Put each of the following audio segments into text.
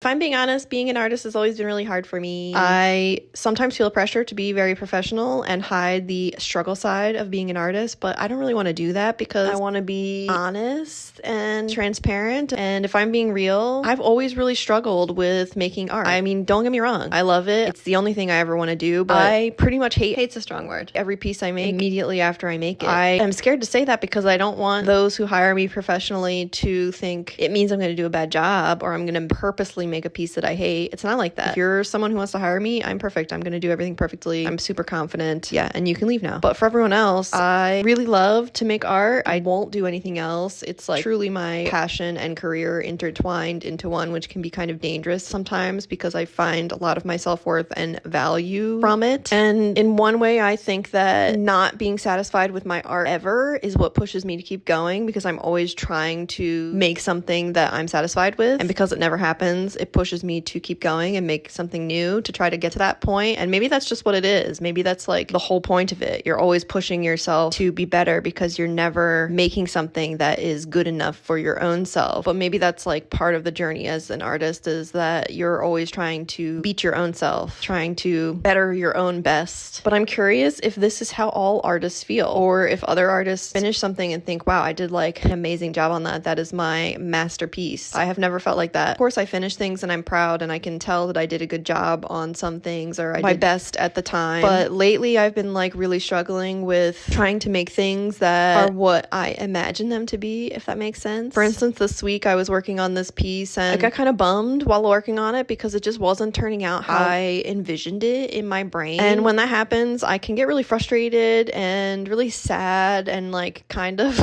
If I'm being honest, being an artist has always been really hard for me. I sometimes feel pressure to be very professional and hide the struggle side of being an artist, but I don't really want to do that because I want to be honest and transparent. And if I'm being real, I've always really struggled with making art. I mean, don't get me wrong. I love it. It's the only thing I ever want to do, but I pretty much hate's a strong word. Every piece I make, immediately after I make it. I am scared to say that because I don't want those who hire me professionally to think it means I'm going to do a bad job or I'm going to purposely make a piece that I hate. It's not like that. If you're someone who wants to hire me, I'm perfect. I'm going to do everything perfectly. I'm super confident. Yeah, and you can leave now. But for everyone else, I really love to make art. I won't do anything else. It's like truly my passion and career intertwined into one, which can be kind of dangerous sometimes because I find a lot of my self-worth and value from it. And in one way, I think that not being satisfied with my art ever is what pushes me to keep going because I'm always trying to make something that I'm satisfied with. And because it never happens, it pushes me to keep going and make something new to try to get to that point. And maybe that's just what it is. Maybe that's like the whole point of it. You're always pushing yourself to be better because you're never making something that is good enough for your own self. But maybe that's like part of the journey as an artist is that you're always trying to beat your own self, trying to better your own best. But I'm curious if this is how all artists feel, or if other artists finish something and think, wow, I did like an amazing job on that. That is my masterpiece. I have never felt like that. Of course, I finish things and I'm proud and I can tell that I did a good job on some things or I did my best at the time. But lately I've been like really struggling with trying to make things that are what I imagine them to be, if that makes sense. For instance, this week I was working on this piece and I got kind of bummed while working on it because it just wasn't turning out how I envisioned it in my brain. And when that happens, I can get really frustrated and really sad and like kind of,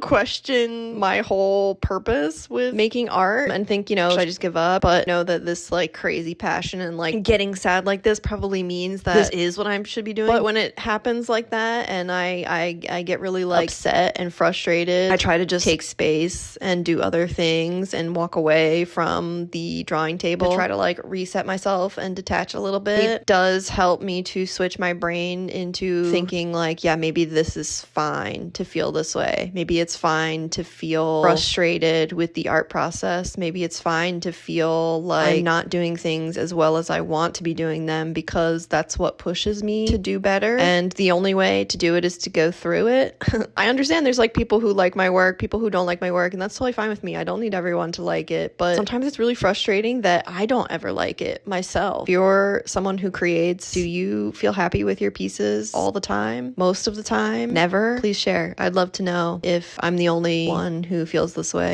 question my whole purpose with making art and think, should I just give up? But know that this like crazy passion and like getting sad like this probably means that this is what I should be doing. But when it happens like that and I get really like upset and frustrated, I try to just take space and do other things and walk away from the drawing table to try to like reset myself and detach a little bit. It does help me to switch my brain into thinking like, yeah, maybe this is fine to feel this way. Maybe it's fine to feel frustrated with the art process. Maybe it's fine to feel like I'm not doing things as well as I want to be doing them because that's what pushes me to do better. And the only way to do it is to go through it. I understand there's like people who like my work, people who don't like my work, and that's totally fine with me. I don't need everyone to like it, but sometimes it's really frustrating that I don't ever like it myself. If you're someone who creates, do you feel happy with your pieces all the time? Most of the time? Never? Please share. I'd love to know if I'm the only one who feels this way.